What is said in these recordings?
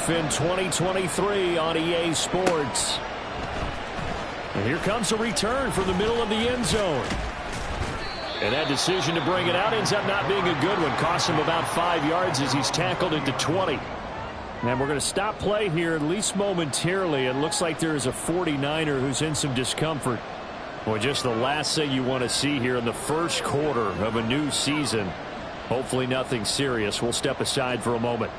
life in 2023 on EA Sports. And here comes a return from the middle of the end zone. And that decision to bring it out ends up not being a good one. Costs him about 5 yards as he's tackled into 20. And we're going to stop play here, at least momentarily. It looks like there is a 49er who's in some discomfort. Well, just the last thing you want to see here in the first quarter of a new season. Hopefully nothing serious. We'll step aside for a moment.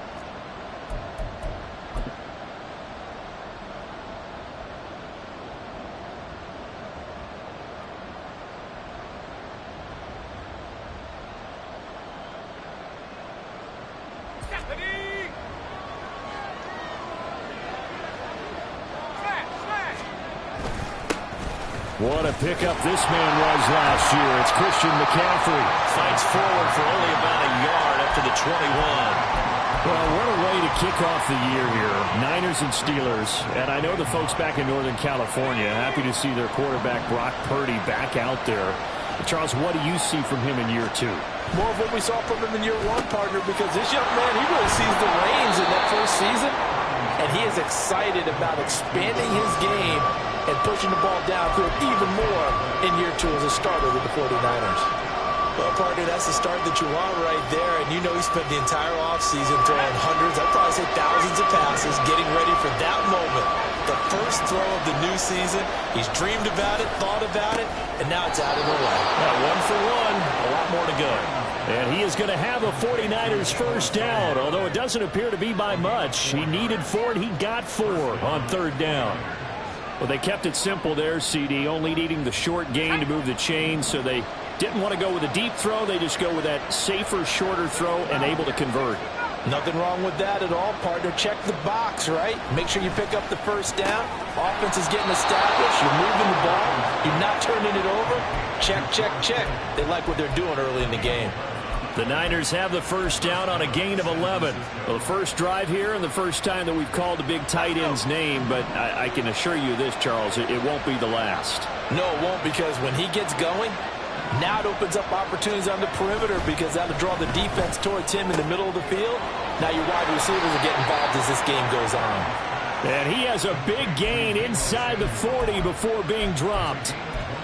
What a pickup this man was last year. It's Christian McCaffrey. Fights forward for only about a yard up to the 21. Well, what a way to kick off the year here. Niners and Steelers. And I know the folks back in Northern California happy to see their quarterback Brock Purdy back out there. Charles, what do you see from him in year 2? More of what we saw from him in year 1, partner, because this young man, he really sees the reins in that first season. And he is excited about expanding his game and pushing the ball downfield even more in year 2 as a starter with the 49ers. Well, partner, that's the start that you want right there. And you know he spent the entire offseason throwing hundreds, I'd probably say thousands of passes, getting ready for that moment. The first throw of the new season. He's dreamed about it, thought about it, and now it's out of the way. One for one, a lot more to go. And he is going to have a 49ers first down, although it doesn't appear to be by much. He needed 4, and he got 4 on 3rd down. Well, they kept it simple there, CD, only needing the short gain to move the chain, so they didn't want to go with a deep throw. They just go with that safer, shorter throw and able to convert. Nothing wrong with that at all, partner. Check the box, right? Make sure you pick up the first down. Offense is getting established. You're moving the ball. You're not turning it over. Check, check, check. They like what they're doing early in the game. The Niners have the first down on a gain of 11. Well, the first drive here and the first time that we've called the big tight end's name, but I can assure you this, Charles, it won't be the last. No, it won't, because when he gets going, now it opens up opportunities on the perimeter because that'll draw the defense towards him in the middle of the field. Now your wide receivers will get involved as this game goes on. And he has a big gain inside the 40 before being dropped.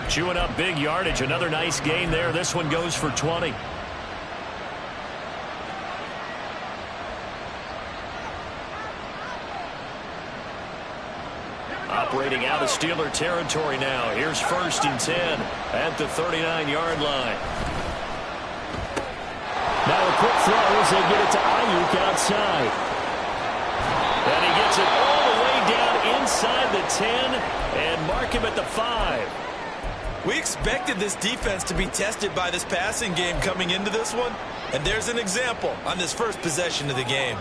Chewing up big yardage. Another nice gain there. This one goes for 20. Operating out of Steeler territory now. Here's 1st and 10 at the 39-yard line. Now a quick throw as they get it to Ayuk outside. And he gets it all the way down inside the 10 and mark him at the 5. We expected this defense to be tested by this passing game coming into this one. And there's an example on this first possession of the game.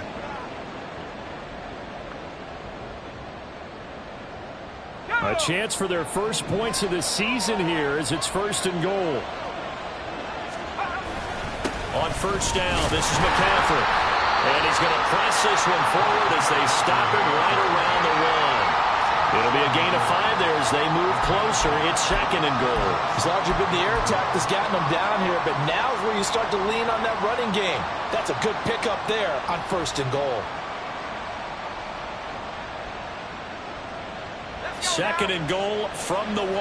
A chance for their first points of the season here as it's 1st and goal. On 1st down, this is McCaffrey. And he's going to press this one forward as they stop it right around the 1. It'll be a gain of 5 there as they move closer. It's 2nd and goal. It's largely been the air attack that's gotten them down here, but now is where you start to lean on that running game. That's a good pickup there on 1st and goal. 2nd and goal from the 1.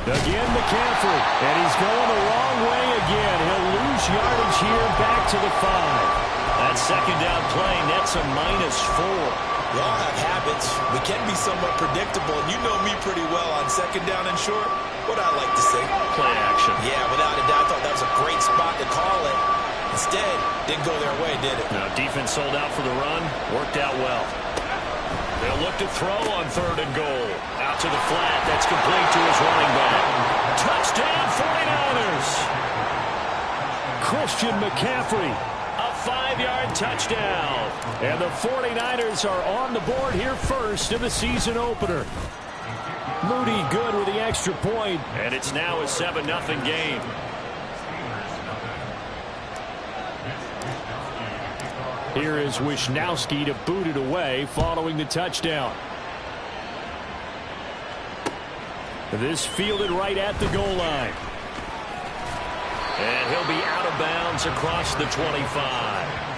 Again, McCaffrey, and he's going the wrong way again. He'll lose yardage here back to the 5. That 2nd down play nets a -4. We all have habits. We can be somewhat predictable, and you know me pretty well on 2nd down and short. What I like to say? Play action. Yeah, without a doubt, I thought that was a great spot to call it. Instead, didn't go their way, did it? Now, defense sold out for the run. Worked out well. They'll look to throw on 3rd and goal. Out to the flat. That's complete to his running back. Touchdown, 49ers! Christian McCaffrey. A 5-yard touchdown. And the 49ers are on the board here first in the season opener. Moody good with the extra point. And it's now a 7-0 game. Here is Wisnowski to boot it away following the touchdown. This fielded right at the goal line. And he'll be out of bounds across the 25.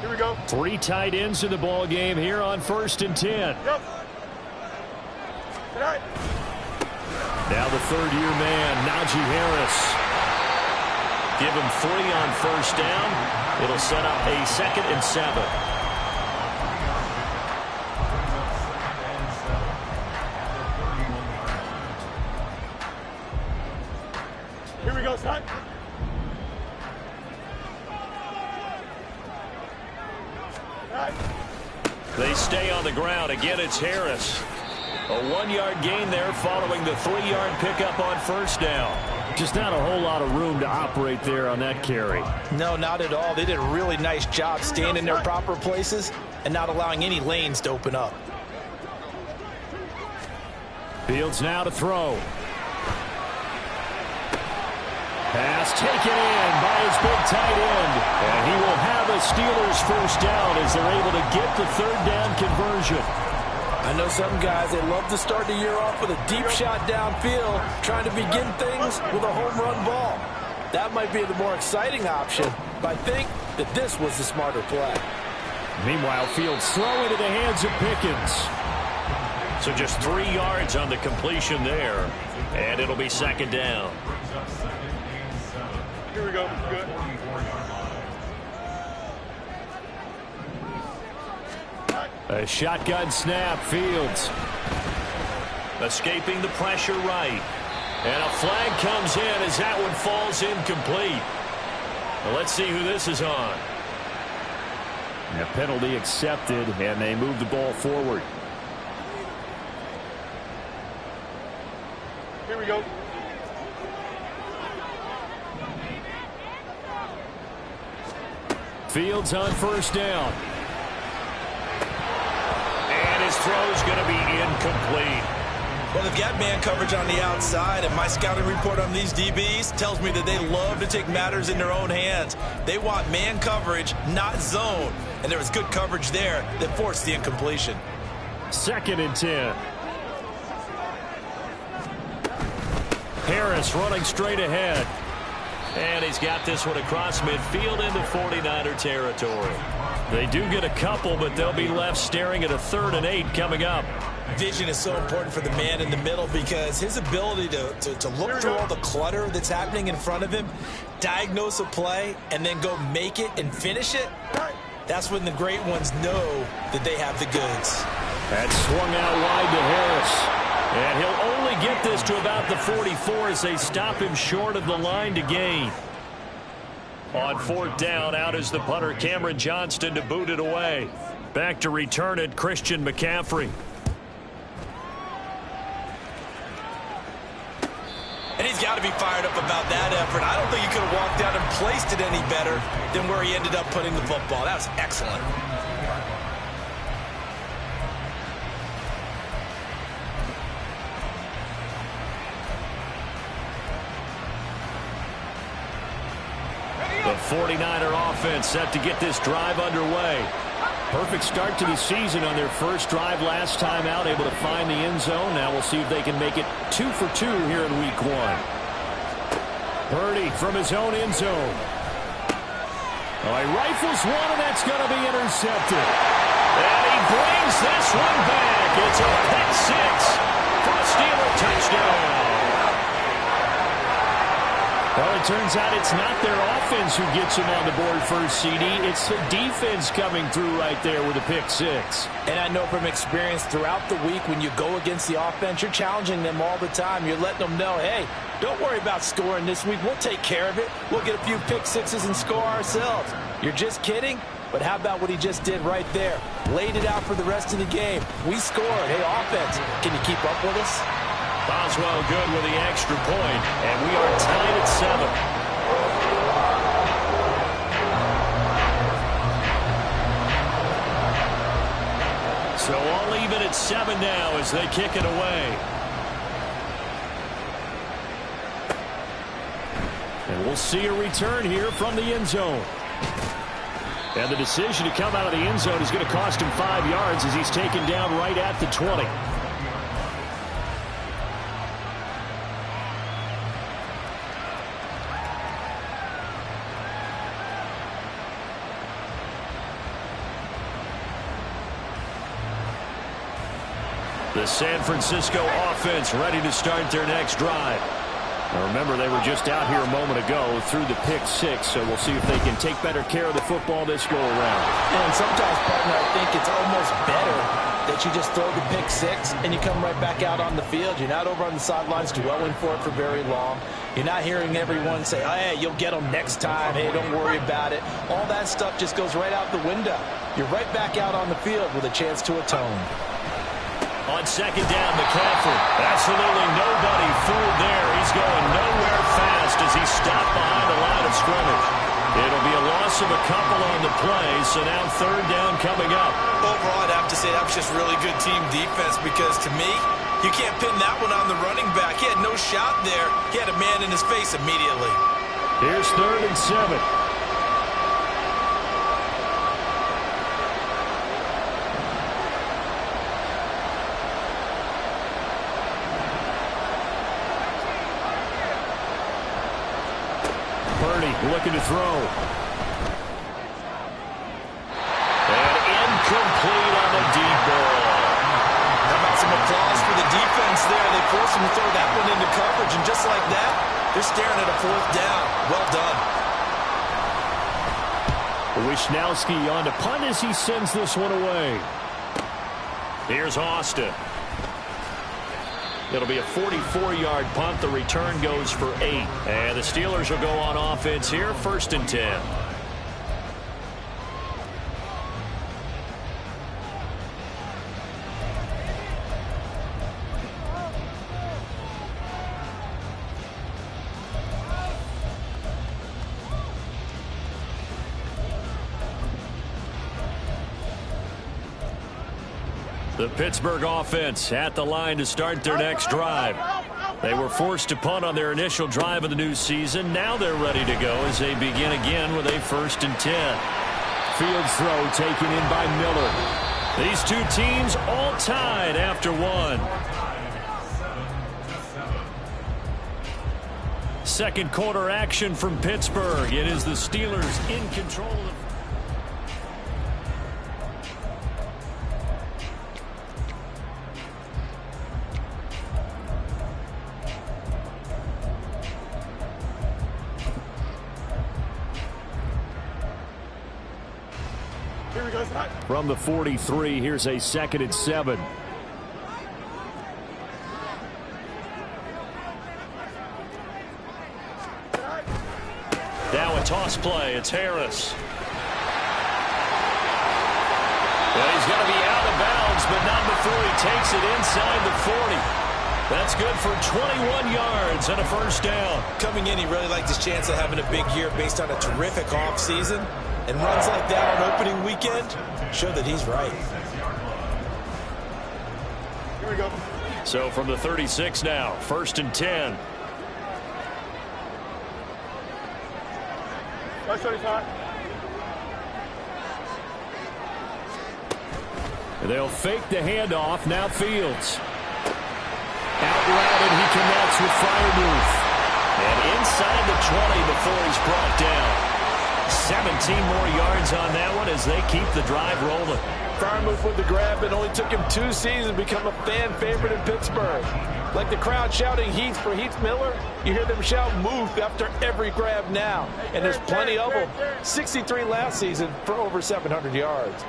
Here we go. 3 tight ends in the ball game here on 1st and 10. Yep. Good night. Now the third-year man, Najee Harris. Give him 3 on 1st down. It'll set up a 2nd and 7. Here we go, son. They stay on the ground. Again, it's Harris. A 1-yard gain there following the 3-yard pickup on 1st down. Just not a whole lot of room to operate there on that carry. No, not at all. They did a really nice job staying in their proper places and not allowing any lanes to open up. Fields now to throw. Pass taken in by his big tight end. And he will have a Steelers 1st down as they're able to get the 3rd down conversion. I know some guys, they love to start the year off with a deep shot downfield, trying to begin things with a home run ball. That might be the more exciting option, but I think that this was the smarter play. Meanwhile, Fields throw into the hands of Pickens. So just 3 yards on the completion there. And it'll be 2nd down. Here we go. Good. A shotgun snap, Fields. Escaping the pressure right. And a flag comes in as that one falls incomplete. Well, let's see who this is on. A penalty accepted, and they move the ball forward. Here we go. Fields on 1st down. And his throw's going to be incomplete. Well, they've got man coverage on the outside, and my scouting report on these DBs tells me that they love to take matters in their own hands. They want man coverage, not zone. And there was good coverage there that forced the incompletion. 2nd and 10. Harris running straight ahead. And he's got this one across midfield into 49er territory. They do get a couple, but they'll be left staring at a 3rd and 8 coming up. Vision is so important for the man in the middle because his ability to look through all the clutter that's happening in front of him, diagnose a play, and then go make it and finish it, that's when the great ones know that they have the goods. That swung out wide to Harris. And he'll only get this to about the 44 as they stop him short of the line to gain. On 4th down, out is the punter, Cameron Johnston, to boot it away. Back to return it, Christian McCaffrey. And he's got to be fired up about that effort. I don't think he could have walked out and placed it any better than where he ended up putting the football. That was excellent. The 49er offense set to get this drive underway. Perfect start to the season on their first drive last time out, able to find the end zone. Now we'll see if they can make it 2 for 2 here in week 1. Purdy from his own end zone. Oh, he rifles one, and that's going to be intercepted. And he brings this one back. It's a pick 6 for a Steeler touchdown. Well, it turns out it's not their offense who gets them on the board first, CD. It's the defense coming through right there with a pick 6. And I know from experience throughout the week when you go against the offense, you're challenging them all the time. You're letting them know, hey, don't worry about scoring this week. We'll take care of it. We'll get a few pick 6s and score ourselves. You're just kidding? But how about what he just did right there? Laid it out for the rest of the game. We scored. Hey, offense, can you keep up with us? Boswell good with the extra point, and we are tied at 7. So all even at 7 now as they kick it away. And we'll see a return here from the end zone. And the decision to come out of the end zone is going to cost him 5 yards as he's taken down right at the 20. The San Francisco offense ready to start their next drive. Now remember, they were just out here a moment ago through the pick 6, so we'll see if they can take better care of the football this go around. And sometimes, partner, I think it's almost better that you just throw the pick 6 and you come right back out on the field. You're not over on the sidelines dwelling for it for very long. You're not hearing everyone say, oh, hey, you'll get them next time. Hey, don't worry about it. All that stuff just goes right out the window. You're right back out on the field with a chance to atone. On second down, McCaffrey. Absolutely nobody fooled there. He's going nowhere fast as he's stopped behind the line of scrimmage. It'll be a loss of a couple on the play, so now third down coming up. Overall, I'd have to say that was just really good team defense because, to me, you can't pin that one on the running back. He had no shot there. He had a man in his face immediately. Here's 3rd and 7. Looking to throw. And incomplete on the deep ball. How about some applause for the defense there? They forced him to throw that one into coverage, and just like that, they're staring at a 4th down. Well done. Wishnowski on to punt as he sends this one away. Here's Austin. It'll be a 44-yard punt. The return goes for 8. And the Steelers will go on offense here, 1st and 10. The Pittsburgh offense at the line to start their next drive. They were forced to punt on their initial drive of the new season. Now they're ready to go as they begin again with a 1st and 10. Field throw taken in by Miller. These two teams all tied after 1. Second quarter action from Pittsburgh. It is the Steelers in control of the From the 43, here's a 2nd and 7. Now a toss play. It's Harris. Well, he's going to be out of bounds, but not before he takes it inside the 40. That's good for 21 yards and a 1st down. Coming in, he really liked his chance of having a big year based on a terrific offseason. And runs like that on opening weekend show that he's right. Here we go. So from the 36 now, 1st and 10. That's 35. They'll fake the handoff. Now Fields. Out route, and he connects with Freiermuth. And inside the 20 before he's brought down. 17 more yards on that one as they keep the drive rolling. Freiermuth with the grab. It only took him 2 seasons to become a fan favorite in Pittsburgh. Like the crowd shouting Heath for Heath Miller, you hear them shout Muth after every grab now. And there's plenty of them. 63 last season for over 700 yards.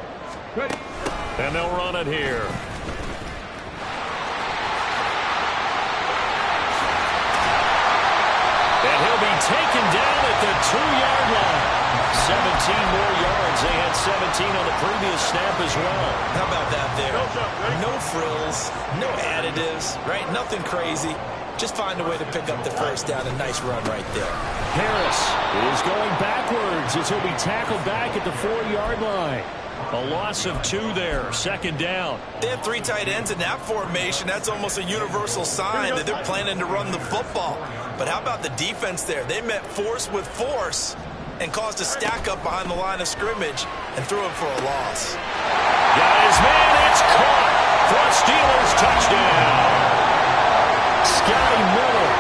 And they'll run it here. And he'll be taken down at the 2-yard line. 17 more yards. They had 17 on the previous snap as well. How about that there? No frills, no additives, right? Nothing crazy. Just find a way to pick up the 1st down. A nice run right there. Harris is going backwards as he'll be tackled back at the 4-yard line. A loss of 2 there. Second down. They have 3 tight ends in that formation. That's almost a universal sign that they're planning to run the football. But how about the defense there? They met force with force and caused a stack up behind the line of scrimmage and threw him for a loss. Got his man. It's caught for a Steelers touchdown. Scotty Miller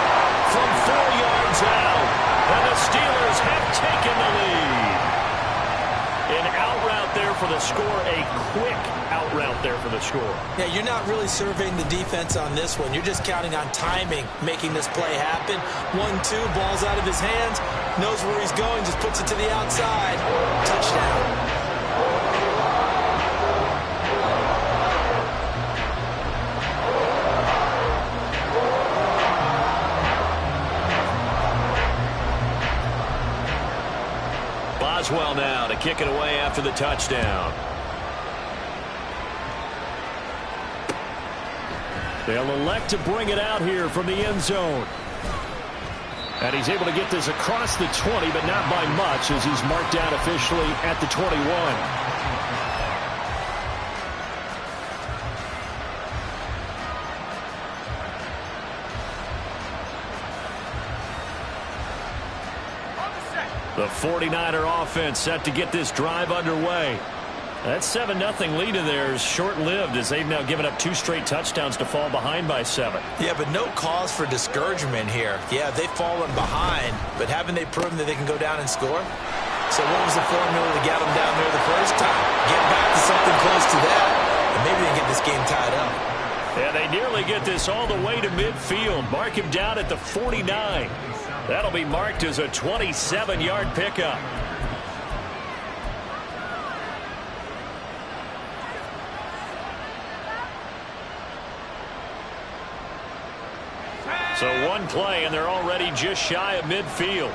From 4 yards out, and the Steelers have taken the lead. An out route there for the score, a quick out route there for the score. Yeah, you're not really surveying the defense on this one. You're just counting on timing, making this play happen. 1-2, ball's out of his hands, knows where he's going, just puts it to the outside. Touchdown. Boswell now to kick it away after the touchdown. They'll elect to bring it out here from the end zone. And he's able to get this across the 20, but not by much, as he's marked down officially at the 21. The 49er offense set to get this drive underway. That 7-0 lead of theirs short-lived, as they've now given up 2 straight touchdowns to fall behind by 7. Yeah, but no cause for discouragement here. Yeah, they've fallen behind, but haven't they proven that they can go down and score? So what was the formula to get them down there the first time? Get back to something close to that, and maybe they get this game tied up. Yeah, they nearly get this all the way to midfield. Mark him down at the 49. That'll be marked as a 27-yard pickup. So 1 play, and they're already just shy of midfield.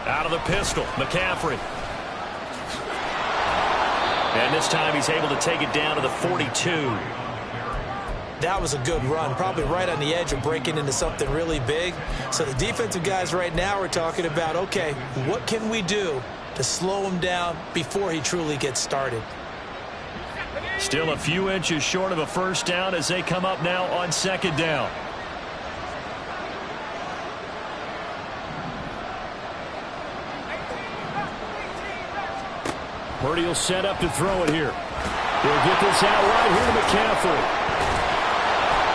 Out of the pistol, McCaffrey. And this time he's able to take it down to the 42. That was a good run, probably right on the edge of breaking into something really big. So the defensive guys right now are talking about, okay, what can we do to slow him down before he truly gets started? Still a few inches short of a first down as they come up now on second down. Purdy will set up to throw it here. He'll get this out right here to McCaffrey.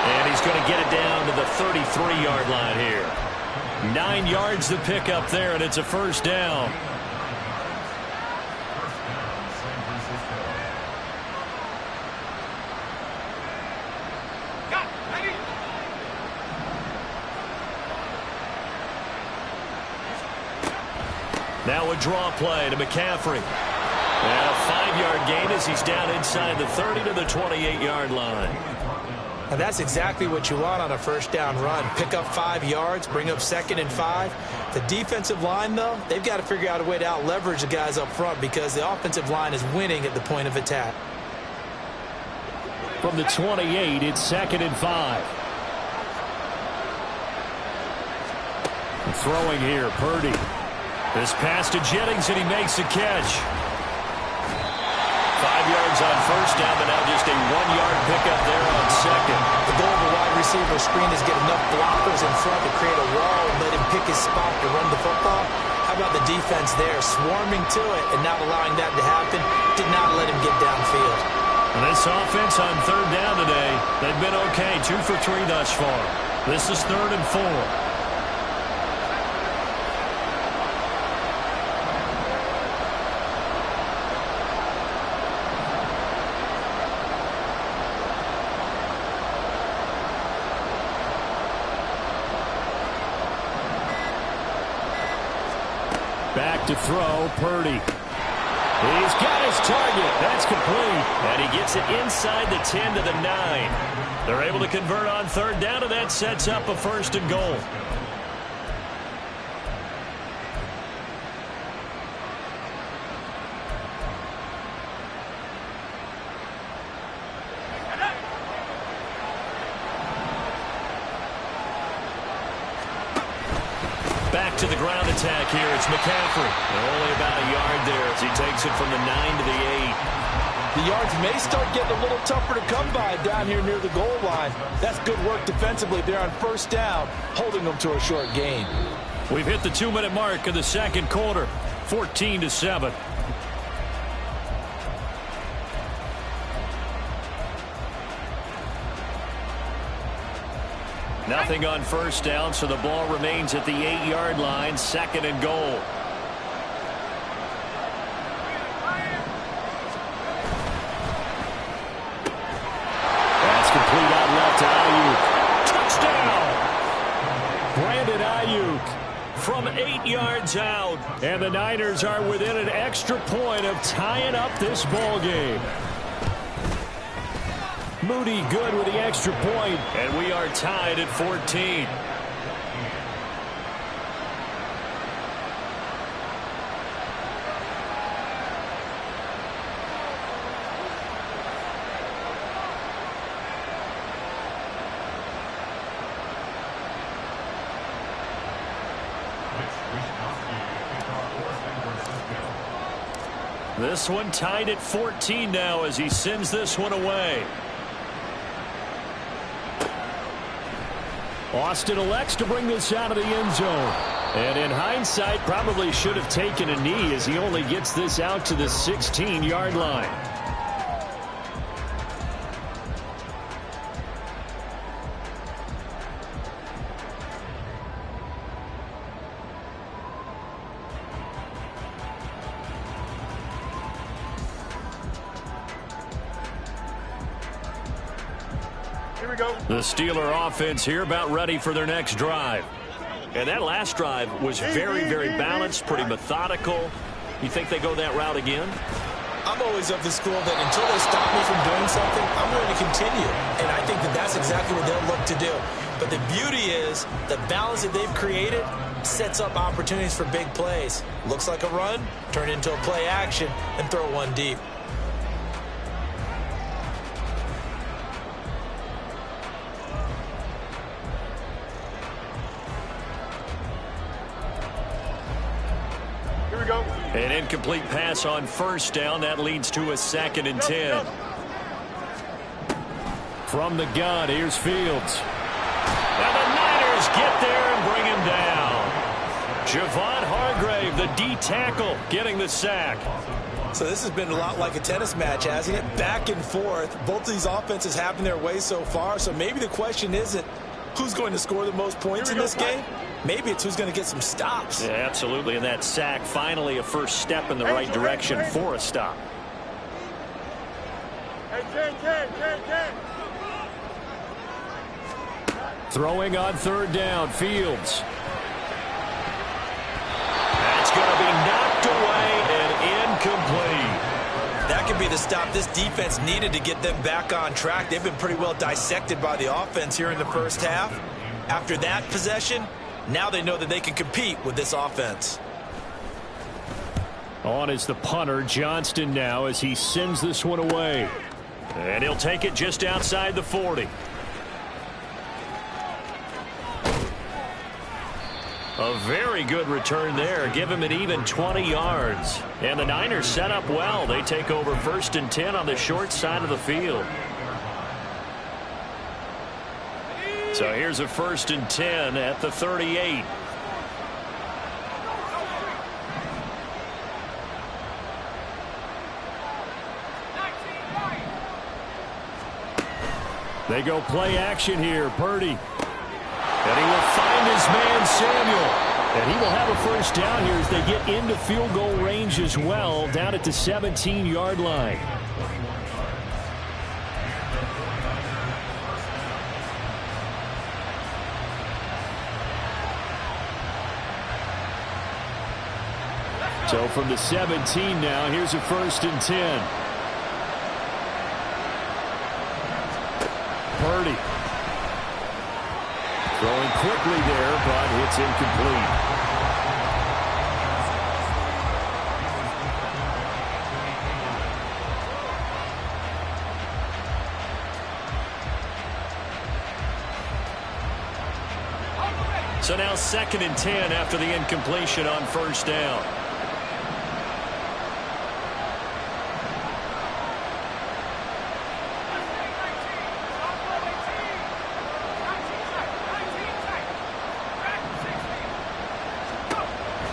And he's going to get it down to the 33-yard line here. 9 yards to pick up there, and it's a first down. Now a draw play to McCaffrey. And a 5-yard gain as he's down inside the 30 to the 28-yard line. And that's exactly what you want on a first down run. Pick up 5 yards, bring up 2nd and 5. The defensive line, though, they've got to figure out a way to out-leverage the guys up front because the offensive line is winning at the point of attack. From the 28, it's 2nd and 5. Throwing here, Purdy. This pass to Jennings, and he makes the catch. 5 yards on first down, but now just a 1-yard pickup there on second. The goal of a wide receiver screen is get enough blockers in front to create a wall and let him pick his spot to run the football. How about the defense there, swarming to it and not allowing that to happen? Did not let him get downfield. And this offense on third down today, they've been okay, 2 for 3 thus far. This is 3rd and 4. Back to throw, Purdy. He's got his target. That's complete. And he gets it inside the 10 to the 9. They're able to convert on third down, and that sets up a 1st and goal. Back to the ground attack here. It's McCaffrey. Only about a yard there as he takes it from the 9 to the 8. The yards may start getting a little tougher to come by down here near the goal line. That's good work defensively there on first down, holding them to a short gain. We've hit the 2-minute mark of the second quarter, 14-7. Nothing on first down, so the ball remains at the 8-yard line, 2nd and goal. That's complete out left to Ayuk. Touchdown! Brandon Ayuk from 8 yards out. And the Niners are within an extra point of tying up this ball game. Moody good with the extra point, and we are tied at 14. This one tied at 14 now as he sends this one away. Austin elects to bring this out of the end zone. And in hindsight, probably should have taken a knee as he only gets this out to the 16-yard line. The Steeler offense here about ready for their next drive. And that last drive was very, very balanced, pretty methodical. You think they go that route again? I'm always of the school that until they stop me from doing something, I'm going to continue. And I think that that's exactly what they'll look to do. But the beauty is the balance that they've created sets up opportunities for big plays. Looks like a run, turn into a play action, and throw one deep. An incomplete pass on first down. That leads to a 2nd and 10. From the gun, here's Fields. And the Niners get there and bring him down. Javon Hargrave, the D tackle, getting the sack. So this has been a lot like a tennis match, hasn't it? Back and forth. Both of these offenses having their way so far. So maybe the question isn't who's going to score the most points in this game. Maybe it's who's going to get some stops. Yeah, absolutely. And that sack, finally a first step in the right direction for a stop. Throwing on third down, Fields. That's going to be knocked away and incomplete. That could be the stop this defense needed to get them back on track. They've been pretty well dissected by the offense here in the first half. After that possession, now they know that they can compete with this offense. On is the punter, Johnston, now as he sends this one away. And he'll take it just outside the 40. A very good return there. Give him an even 20 yards. And the Niners set up well. They take over 1st and 10 on the short side of the field. So here's a 1st and 10 at the 38. They go play action here. Purdy. And he will find his man Samuel. And he will have a first down here as they get into field goal range as well, down at the 17-yard line. So from the 17 now, here's a 1st and 10. Purdy. Throwing quickly there, but it's incomplete. So now 2nd and 10 after the incompletion on first down.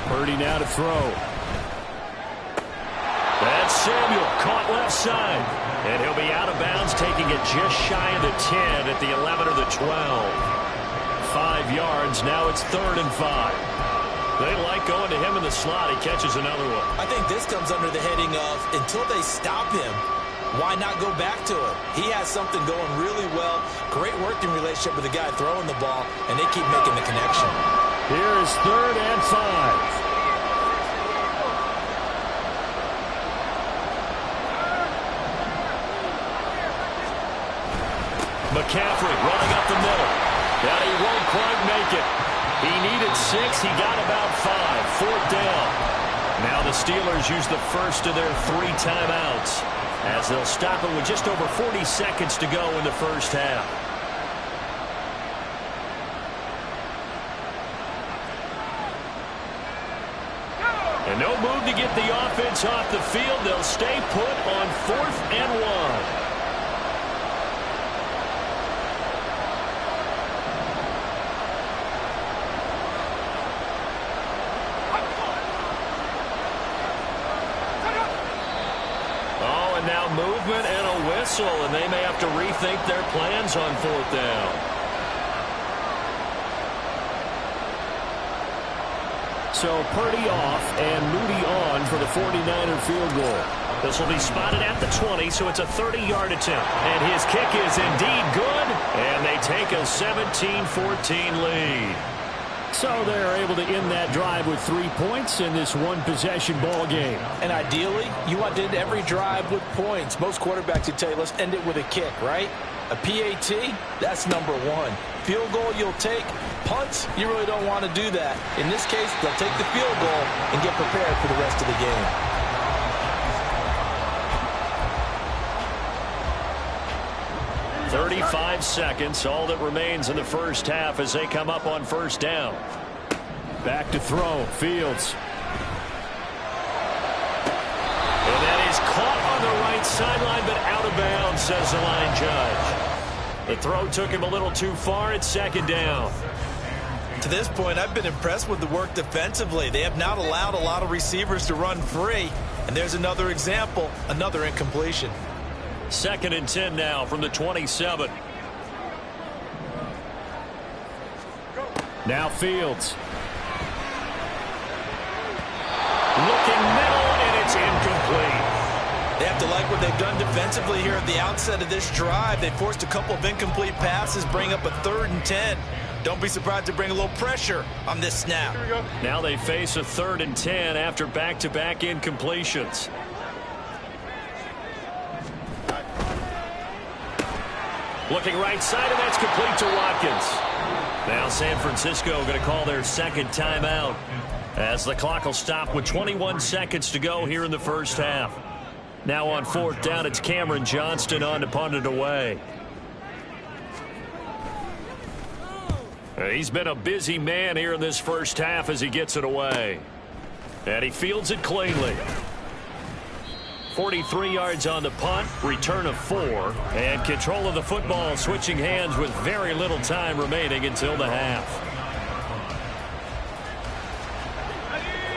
Purdy now to throw. That's Samuel, caught left side. And he'll be out of bounds, taking it just shy of the 10 at the 11 or the 12. 5 yards, now it's 3rd and 5. They like going to him in the slot. He catches another one. I think this comes under the heading of, until they stop him, why not go back to him? He has something going really well. Great working relationship with the guy throwing the ball, and they keep making the connection. Here is 3rd and 5. McCaffrey running up the middle. Now he won't quite make it. He needed 6. He got about 5. 4th down. Now the Steelers use the first of their 3 timeouts as they'll stop it with just over 40 seconds to go in the first half. And no move to get the offense off the field. They'll stay put on 4th and 1. Now movement and a whistle, and they may have to rethink their plans on 4th down. So Purdy off and Moody on for the 49er field goal. This will be spotted at the 20, so it's a 30-yard attempt. And his kick is indeed good, and they take a 17-14 lead. So they're able to end that drive with 3 points in this one-possession ball game. And ideally, you want to end every drive with points. Most quarterbacks would tell you, let's end it with a kick, right? A PAT, that's number 1. Field goal you'll take. Punts, you really don't want to do that. In this case, they'll take the field goal and get prepared for the rest of the game. 35 seconds, all that remains in the first half as they come up on first down. Back to throw, Fields. And that is caught on the right sideline, but out of bounds, says the line judge. The throw took him a little too far. It's 2nd down. To this point, I've been impressed with the work defensively. They have not allowed a lot of receivers to run free. And there's another example, another incompletion. 2nd and 10 now from the 27. Now Fields. Looking middle, and it's incomplete. They have to like what they've done defensively here at the outset of this drive. They forced a couple of incomplete passes, bring up a 3rd and 10. Don't be surprised to bring a little pressure on this snap. Now they face a 3rd and 10 after back-to-back incompletions. Looking right side, and that's complete to Watkins. Now San Francisco going to call their 2nd timeout as the clock will stop with 21 seconds to go here in the first half. Now on 4th down, it's Cameron Johnston on to punt it away. He's been a busy man here in this first half as he gets it away. And he fields it cleanly. 43 yards on the punt, return of 4, and control of the football switching hands with very little time remaining until the half.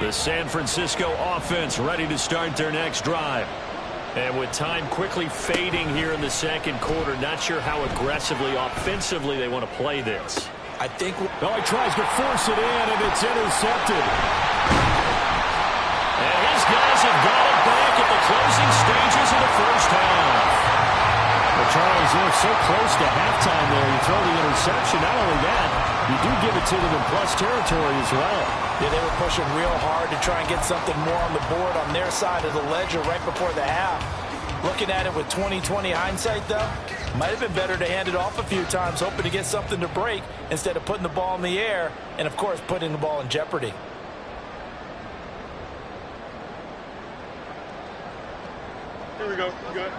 The San Francisco offense ready to start their next drive. And with time quickly fading here in the 2nd quarter, not sure how aggressively, offensively they want to play this. I think... Oh, he tries to force it in, and it's intercepted. And his guys have got it back at the closing stages of the first half. Well, Charles, they're so close to halftime there. You throw the interception. Not only that, you do give it to them in plus territory as well. Yeah, they were pushing real hard to try and get something more on the board on their side of the ledger right before the half. Looking at it with 20/20 hindsight, though, might have been better to hand it off a few times, hoping to get something to break instead of putting the ball in the air and, of course, putting the ball in jeopardy. Here we go. Good.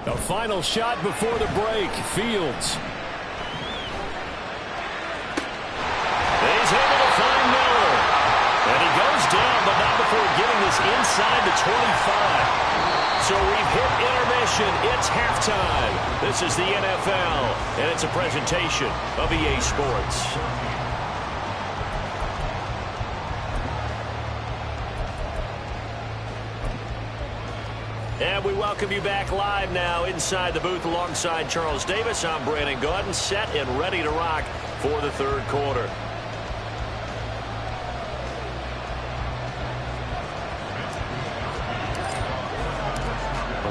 A final shot before the break. Fields. He's able to find Miller. And he goes down, but not before getting this inside the 25. So we've hit intermission. It's halftime. This is the NFL, and it's a presentation of EA Sports. And we welcome you back live now inside the booth alongside Charles Davis. I'm Brandon Gaudin, set and ready to rock for the third quarter.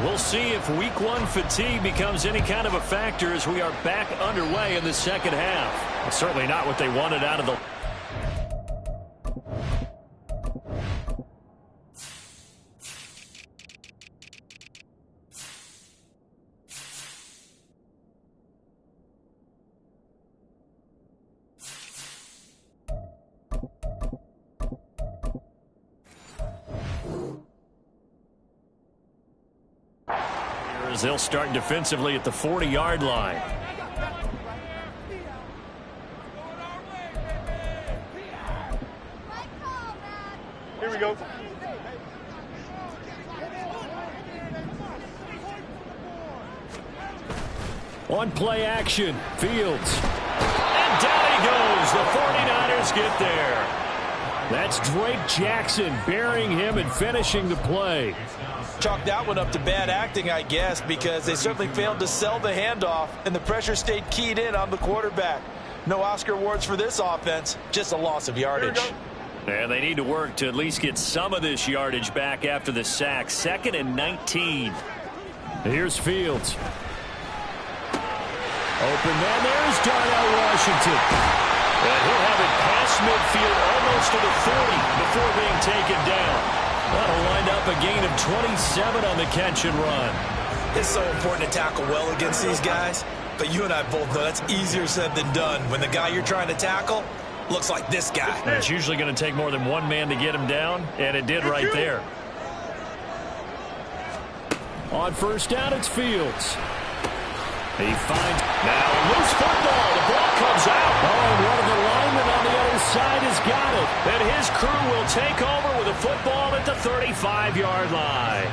We'll see if week one fatigue becomes any kind of a factor as we are back underway in the second half. It's certainly not what they wanted out of the... They'll start defensively at the 40-yard line. Here we go. On play action, Fields. And down he goes. The 49ers get there. That's Drake Jackson burying him and finishing the play. Chalk that one up to bad acting, I guess, because they certainly failed to sell the handoff, and the pressure stayed keyed in on the quarterback. No Oscar awards for this offense, just a loss of yardage. And they need to work to at least get some of this yardage back after the sack. 2nd and 19. Here's Fields. Open man, there's Darnell Washington. And he'll have it past midfield almost to the 40 before being taken down. That'll wind up a gain of 27 on the catch and run. It's so important to tackle well against these guys, but you and I both know that's easier said than done when the guy you're trying to tackle looks like this guy. And it's usually going to take more than one man to get him down, and it did right there. On first down, it's Fields. He finds now a loose football. The ball comes out. Oh, and one of the linemen on the other side has got it. And his crew will take over with a football at the 35-yard line.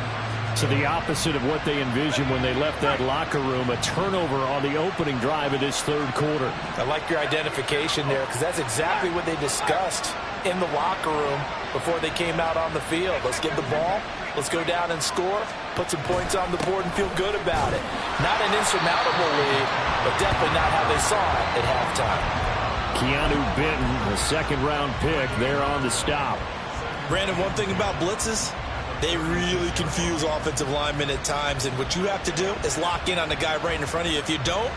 So the opposite of what they envisioned when they left that locker room, a turnover on the opening drive of this third quarter. I like your identification there because that's exactly what they discussed in the locker room before they came out on the field. Let's get the ball. Let's go down and score, put some points on the board, and feel good about it. Not an insurmountable lead, but definitely not how they saw it at halftime. Keanu Benton, the second-round pick, there on the stop. Brandon, one thing about blitzes, they really confuse offensive linemen at times, and what you have to do is lock in on the guy right in front of you. If you don't,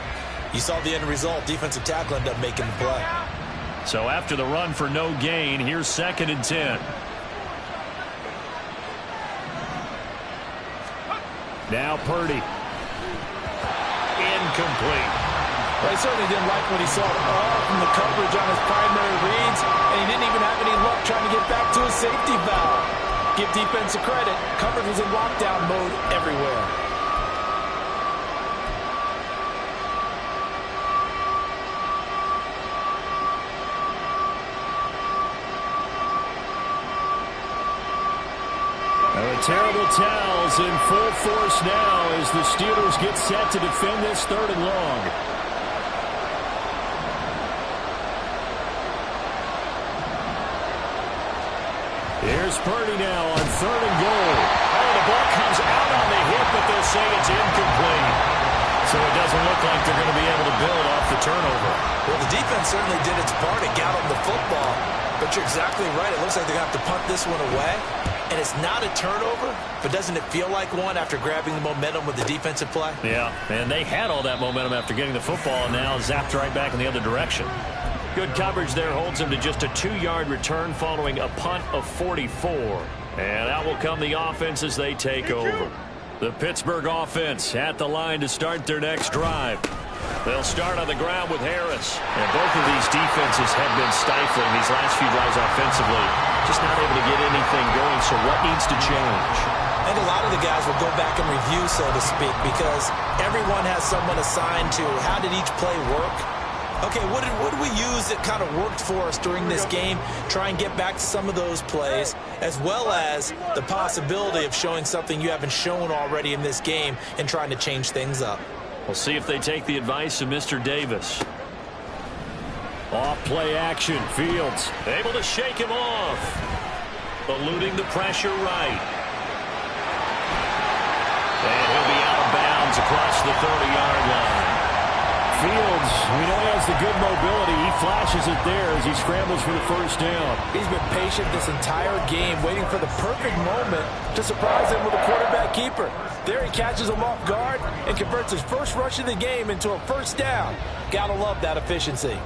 you saw the end result. Defensive tackle ended up making the play. So after the run for no gain, here's 2nd and 10. Now Purdy. Incomplete. Well, he certainly didn't like what he saw all from the coverage on his primary reads, and he didn't even have any luck trying to get back to his safety valve. Give defense a credit. Coverage was in lockdown mode everywhere. Terrible towels in full force now as the Steelers get set to defend this 3rd and long. Here's Purdy now on 3rd and goal. Oh, the ball comes out on the hit, but they'll say it's incomplete. So it doesn't look like they're going to be able to build off the turnover. Well, the defense certainly did its part to get on the football, but you're exactly right. It looks like they're going to have to punt this one away. And it's not a turnover, but doesn't it feel like one after grabbing the momentum with the defensive play? Yeah, and they had all that momentum after getting the football and now zapped right back in the other direction. Good coverage there holds him to just a 2-yard return following a punt of 44. And out will come the offense as they take over. The Pittsburgh offense at the line to start their next drive. They'll start on the ground with Harris. And both of these defenses have been stifling these last few drives offensively. Just not able to get anything going, so what needs to change? I think a lot of the guys will go back and review, so to speak, because everyone has someone assigned to how did each play work. Okay, what did we use that kind of worked for us during this game? Try and get back to some of those plays, as well as the possibility of showing something you haven't shown already in this game and trying to change things up. We'll see if they take the advice of Mr. Davis. Off play action. Fields able to shake him off. Eluding the pressure right. And he'll be out of bounds across the 30-yard line. Fields, we know he has the good mobility. He flashes it there as he scrambles for the first down. He's been patient this entire game, waiting for the perfect moment to surprise him with a quarterback keeper. There he catches him off guard and converts his first rush of the game into a first down. Gotta love that efficiency.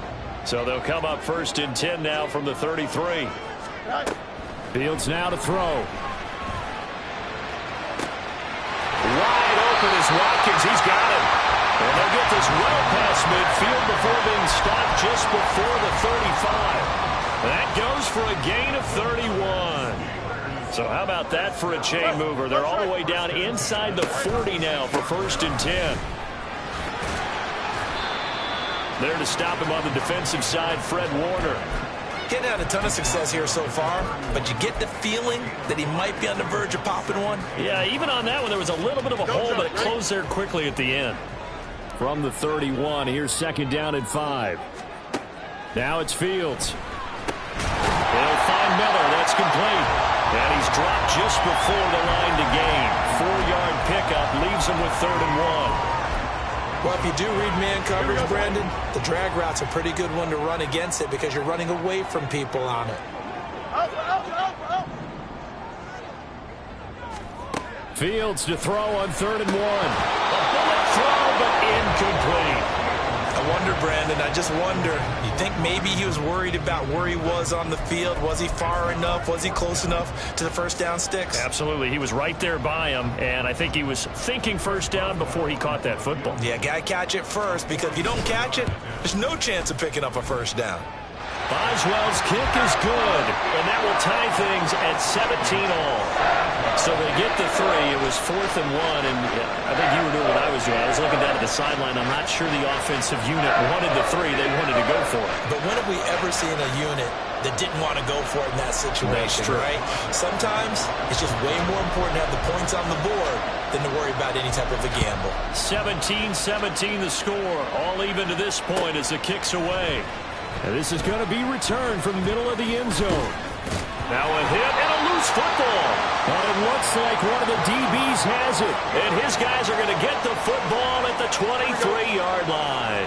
So they'll come up 1st and 10 now from the 33. Fields now to throw. Wide open is Watkins. He's got him. And they'll get this well past midfield before being stopped just before the 35. That goes for a gain of 31. So how about that for a chain mover? They're all the way down inside the 40 now for 1st and 10. There to stop him on the defensive side, Fred Warner. Getting out a ton of success here so far, but you get the feeling that he might be on the verge of popping one. Yeah, even on that one, there was a little bit of a hole, but it closed there quickly at the end. From the 31, here's 2nd down and 5. Now it's Fields. They'll find Miller. That's complete. And he's dropped just before the line to gain. 4-yard pickup leaves him with 3rd and 1. Well, if you do read man coverage, Brandon, the drag route's a pretty good one to run against it because you're running away from people on it. Fields to throw on 3rd and 1. A bullet throw, but incomplete. I wonder, Brandon, I just wonder, you think maybe he was worried about where he was on the field? Was he far enough? Was he close enough to the first down sticks? Absolutely. He was right there by him, and I think he was thinking first down before he caught that football. Yeah, gotta catch it first, because if you don't catch it, there's no chance of picking up a first down. Boswell's kick is good, and that will tie things at 17 all. So they get the 3. It was 4th and 1, and I think you were doing what I was doing. I was looking down at the sideline. I'm not sure the offensive unit wanted the 3. They wanted to go for it. But when have we ever seen a unit that didn't want to go for it in that situation, right? Sometimes it's just way more important to have the points on the board than to worry about any type of a gamble. 17-17 the score. All even to this point as the kick's away. And this is going to be returned from the middle of the end zone. Now a hit and a loose football. But it looks like one of the DBs has it. And his guys are going to get the football at the 23-yard line.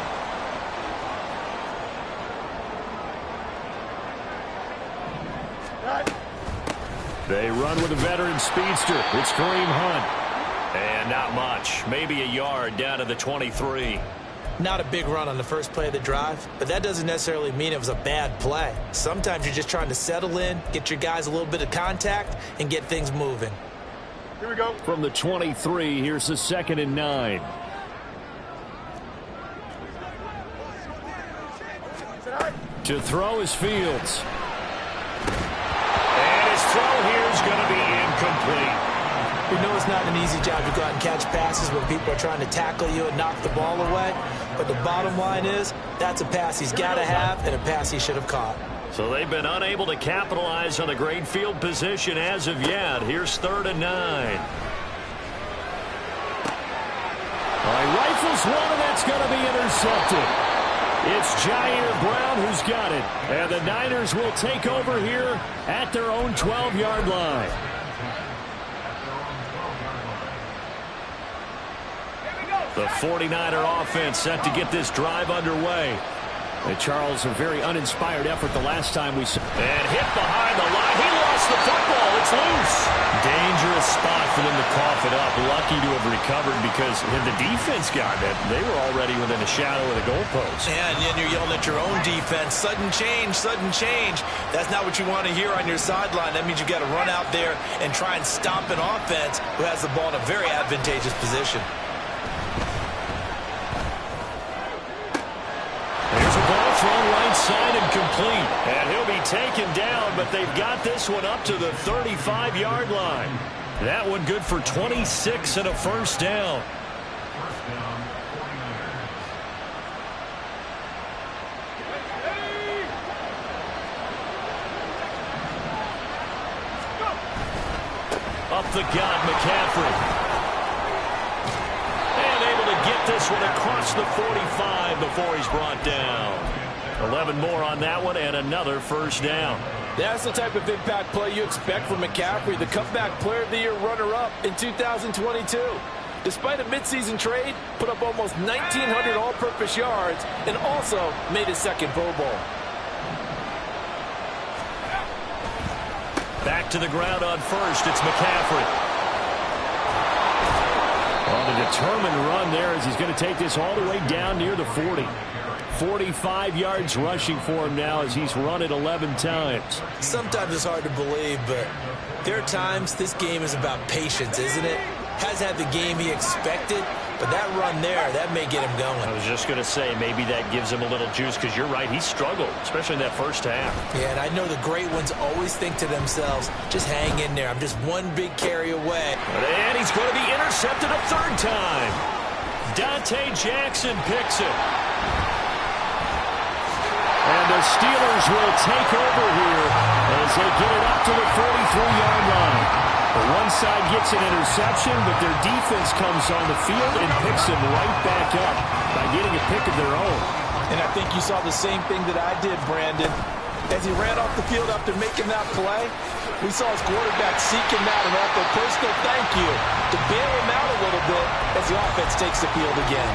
They run with a veteran speedster. It's Kareem Hunt. And not much. Maybe a yard down to the 23. Not a big run on the first play of the drive, but that doesn't necessarily mean it was a bad play. Sometimes you're just trying to settle in, get your guys a little bit of contact, and get things moving. Here we go. From the 23, here's the 2nd and 9. To throw is Fields. And his throw here is going to be incomplete. We know it's not an easy job to go out and catch passes when people are trying to tackle you and knock the ball away. But the bottom line is, that's a pass he's got to have and a pass he should have caught. So they've been unable to capitalize on the great field position as of yet. Here's 3rd and 9. Rifles one, and that's going to be intercepted. It's Jair Brown who's got it. And the Niners will take over here at their own 12-yard line. The 49er offense set to get this drive underway. And Charles, a very uninspired effort the last time we saw. And hit behind the line. He lost the football. It's loose. Dangerous spot for them to cough it up. Lucky to have recovered because had the defense gotten it, they were already within a shadow of the goalpost. And you're yelling at your own defense. Sudden change, sudden change. That's not what you want to hear on your sideline. That means you've got to run out there and try and stop an offense who has the ball in a very advantageous position. Here's a ball thrown right side and complete. And he'll be taken down, but they've got this one up to the 35-yard line. That one good for 26 and a first down. Up the gut, McCaffrey. And able to get this one across the 45 before he's brought down. 11 more on that one and another first down. That's the type of impact play you expect from McCaffrey, the comeback player of the year runner-up in 2022. Despite a midseason trade, put up almost 1,900 all-purpose yards and also made his second Pro Bowl. Back to the ground on first. It's McCaffrey. On a determined run there as he's going to take this all the way down near the 40. 45 yards rushing for him now as he's run it 11 times. Sometimes it's hard to believe, but there are times this game is about patience, isn't it? Hasn't had the game he expected, but that run there, that may get him going. I was just going to say, maybe that gives him a little juice, because you're right, he struggled, especially in that first half. Yeah, and I know the great ones always think to themselves, just hang in there. I'm just one big carry away. And he's going to be intercepted a third time. Dante Jackson picks it. And the Steelers will take over here as they get it up to the 43-yard line. The one side gets an interception, but their defense comes on the field and picks them right back up by getting a pick of their own. And I think you saw the same thing that I did, Brandon. As he ran off the field after making that play, we saw his quarterback seeking out and offer a personal thank you to bail him out a little bit as the offense takes the field again.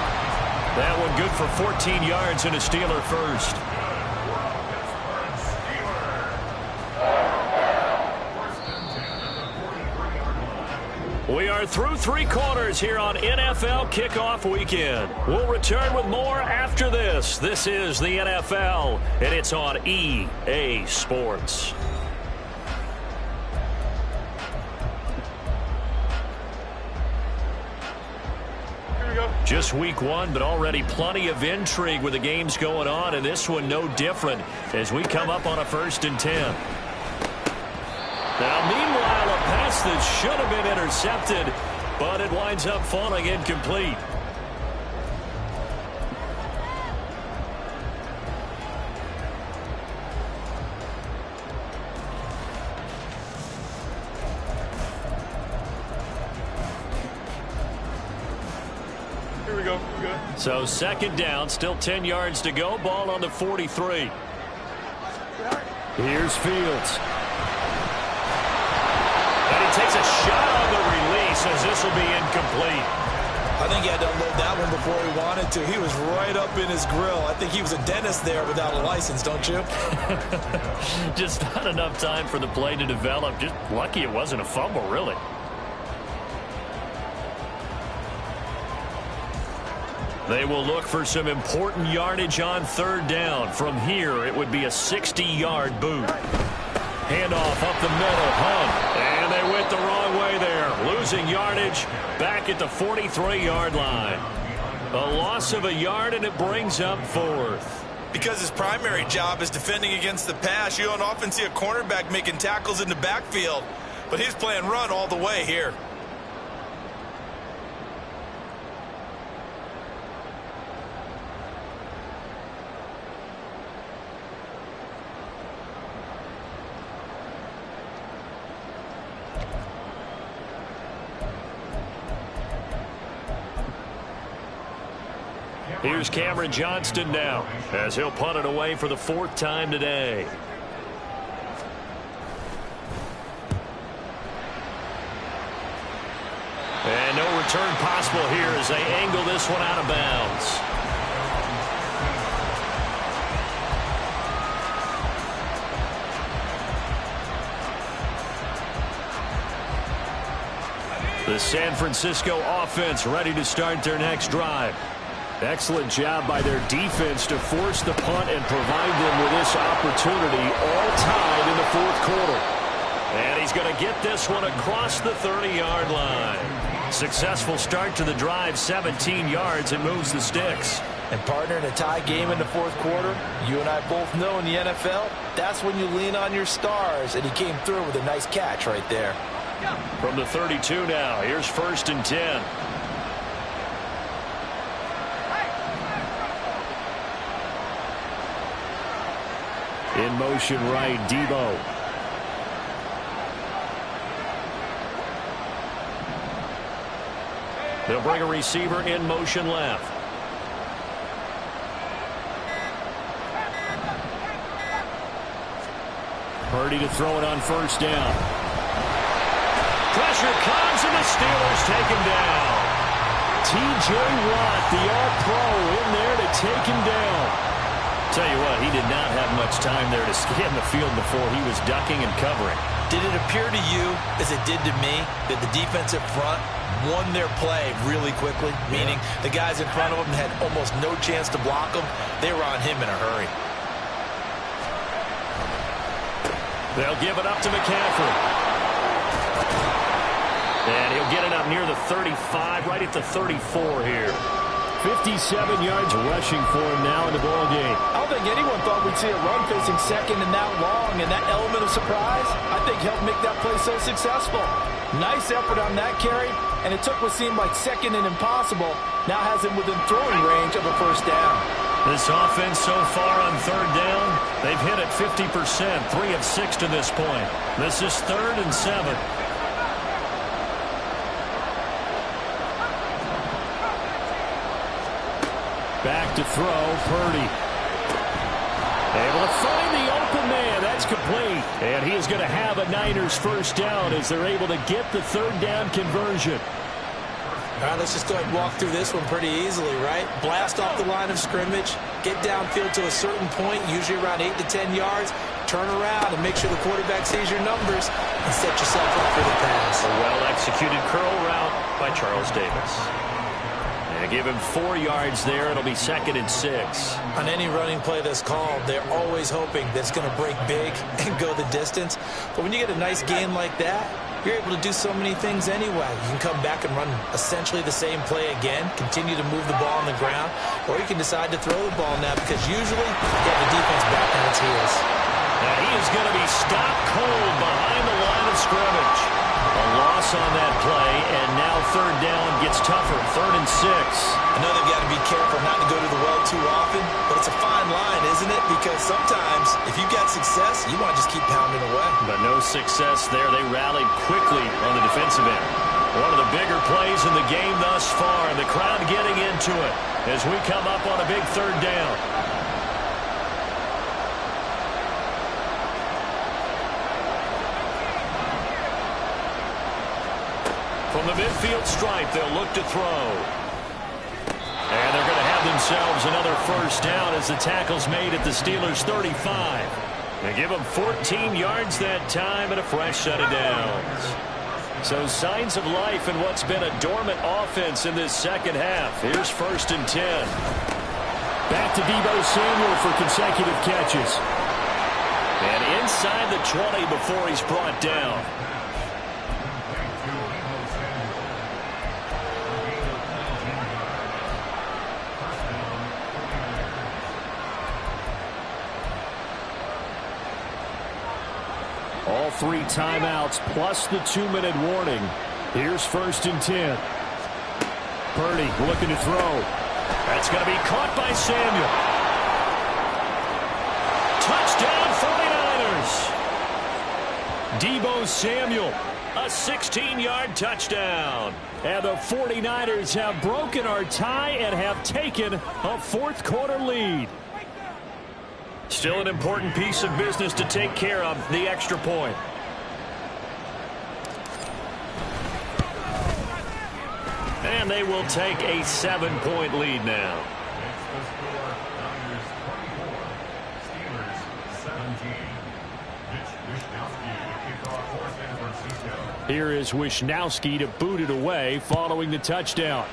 That one good for 14 yards and a Steeler first. We are through three quarters here on NFL Kickoff Weekend. We'll return with more after this. This is the NFL, and it's on EA Sports. Here we go. Just week one, but already plenty of intrigue with the games going on, and this one no different as we come up on a 1st and 10. Now, meanwhile, a pass that should have been intercepted, but it winds up falling incomplete. Here we go. Good. So 2nd down, still 10 yards to go, ball on the 43. Here's Fields. And he takes a shot on the release as this will be incomplete. I think he had to unload that one before he wanted to. He was right up in his grill. I think he was a dentist there without a license, don't you? Just not enough time for the play to develop. Just lucky it wasn't a fumble, really. They will look for some important yardage on 3rd down. From here, it would be a 60-yard boot. Handoff up the middle, Hunt. And they went the wrong way there. Losing yardage back at the 43-yard line. A loss of a yard, and it brings up 4th. Because his primary job is defending against the pass, you don't often see a cornerback making tackles in the backfield. But he's playing run all the way here. Here's Cameron Johnston now as he'll punt it away for the 4th time today. And no return possible here as they angle this one out of bounds. The San Francisco offense ready to start their next drive. Excellent job by their defense to force the punt and provide them with this opportunity, all tied in the 4th quarter. And he's going to get this one across the 30-yard line. Successful start to the drive, 17 yards, and moves the sticks. And partner, in a tie game in the 4th quarter, you and I both know in the NFL, that's when you lean on your stars, and he came through with a nice catch right there. From the 32 now, here's 1st and 10. In motion right, Debo. They'll bring a receiver in motion left. Purdy to throw it on 1st down. Pressure comes, and the Steelers take him down. T.J. Watt, the All-Pro, in there to take him down. Tell you what, he did not have much time there to scan the field before he was ducking and covering. Did it appear to you, as it did to me, that the defensive front won their play really quickly? Meaning the guys in front of them had almost no chance to block him. They were on him in a hurry. They'll give it up to McCaffrey. And he'll get it up near the 35, right at the 34 here. 57 yards rushing for him now in the ball game. I don't think anyone thought we'd see a run facing second and that long, and that element of surprise, I think, helped make that play so successful. Nice effort on that carry, and it took what seemed like second and impossible, now has him within throwing range of a 1st down. This offense so far on 3rd down, they've hit it 50%, 3 of 6 to this point. This is 3rd and 7. Back to throw, Purdy. Able to find the open man. That's complete. And he is going to have a Niners 1st down as they're able to get the 3rd down conversion. All right, let's just go ahead and walk through this one pretty easily, right? Blast off the line of scrimmage, get downfield to a certain point, usually around 8 to 10 yards, turn around and make sure the quarterback sees your numbers and set yourself up for the pass. A well-executed curl route by Charles Davis. And give him 4 yards there. It'll be 2nd and 6. On any running play that's called, they're always hoping that it's going to break big and go the distance. But when you get a nice gain like that, you're able to do so many things anyway. You can come back and run essentially the same play again, continue to move the ball on the ground, or you can decide to throw the ball now because usually you have the defense back on its heels. Now he is going to be stopped cold behind the line of scrimmage. A loss on that play, and now 3rd down gets tougher, 3rd and 6. I know they've got to be careful not to go to the well too often, but it's a fine line, isn't it? Because sometimes if you've got success, you want to just keep pounding away. But no success there. They rallied quickly on the defensive end. One of the bigger plays in the game thus far, and the crowd getting into it as we come up on a big 3rd down. From the midfield stripe, they'll look to throw. And they're going to have themselves another 1st down as the tackle's made at the Steelers' 35. They give them 14 yards that time and a fresh set of downs. So signs of life in what's been a dormant offense in this 2nd half. Here's 1st and 10. Back to Debo Samuel for consecutive catches. And inside the 20 before he's brought down. All 3 timeouts plus the 2-minute warning. Here's 1st and 10. Purdy looking to throw. That's going to be caught by Samuel. Touchdown 49ers. Debo Samuel, a 16-yard touchdown. And the 49ers have broken our tie and have taken a 4th quarter lead. Still an important piece of business to take care of, the extra point. And they will take a 7-point lead now. Here is Wisnowski to boot it away following the touchdown.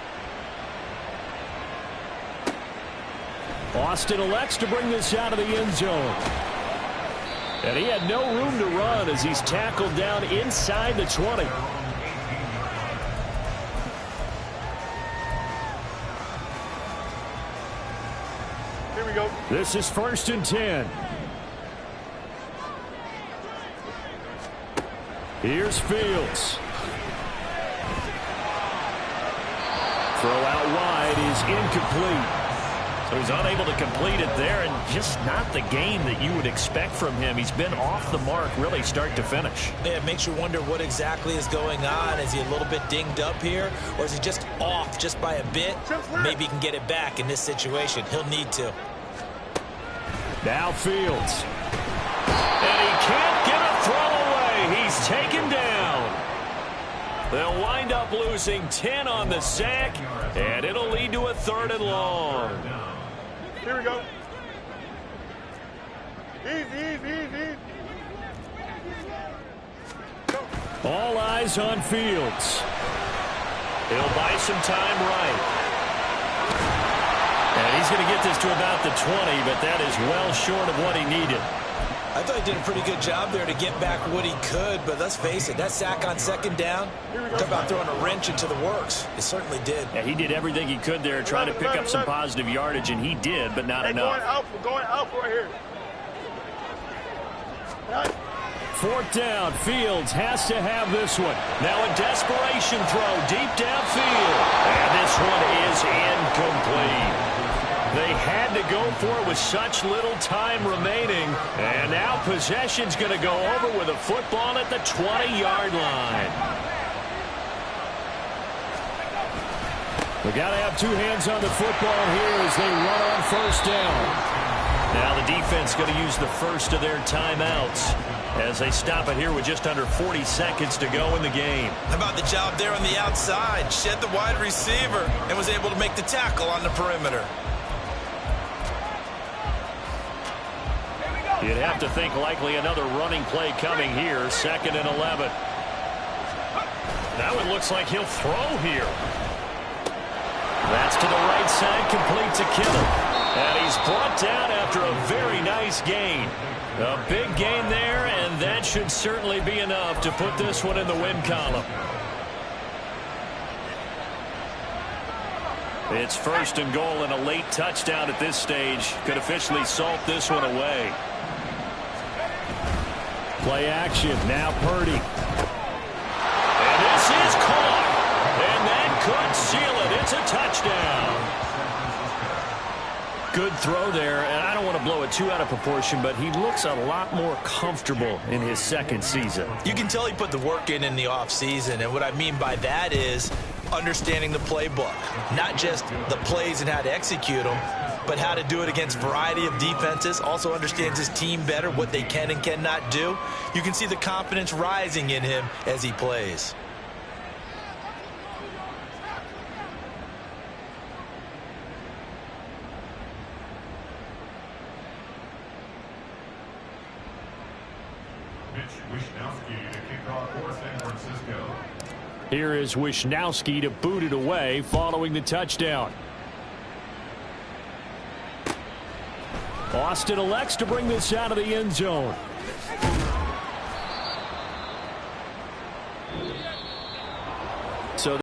Austin elects to bring this out of the end zone. And he had no room to run as he's tackled down inside the 20. Here we go. This is 1st and 10. Here's Fields. Throw out wide is incomplete. So he's unable to complete it there, and just not the game that you would expect from him. He's been off the mark really start to finish. Yeah, it makes you wonder what exactly is going on. Is he a little bit dinged up here, or is he just off just by a bit? Maybe he can get it back in this situation. He'll need to. Now Fields. And he can't get a throw away. He's taken down. They'll wind up losing 10 on the sack, and it'll lead to a 3rd and long. Here we go. Easy. All eyes on Fields. He'll buy some time right. And he's going to get this to about the 20, but that is well short of what he needed. I thought he did a pretty good job there to get back what he could, but let's face it, that sack on 2nd down, talk about throwing a wrench into the works. It certainly did. Yeah, he did everything he could there trying to pick up some positive yardage, and he did, but not enough. Going out right here. 4th down. Fields has to have this one. Now a desperation throw deep downfield. And this one is incomplete. They had to go for it with such little time remaining. And now possession's going to go over with a football at the 20-yard line. We got to have 2 hands on the football here as they run on 1st down. Now the defense going to use the first of their timeouts as they stop it here with just under 40 seconds to go in the game. How about the job there on the outside? Shed the wide receiver and was able to make the tackle on the perimeter. You'd have to think likely another running play coming here. 2nd and 11. Now it looks like he'll throw here. That's to the right side, complete to Kittle. And he's brought down after a very nice gain. A big gain there, and that should certainly be enough to put this one in the win column. It's 1st and goal, and a late touchdown at this stage could officially salt this one away. Play action. Now Purdy. And this is caught. And that could seal it. It's a touchdown. Good throw there, and I don't want to blow it too out of proportion, but he looks a lot more comfortable in his 2nd season. You can tell he put the work in the offseason, and what I mean by that is understanding the playbook. Not just the plays and how to execute them, but how to do it against a variety of defenses. Also understands his team better, what they can and cannot do. You can see the confidence rising in him as he plays. Here is Wishnowski to boot it away following the touchdown. Austin elects to bring this out of the end zone.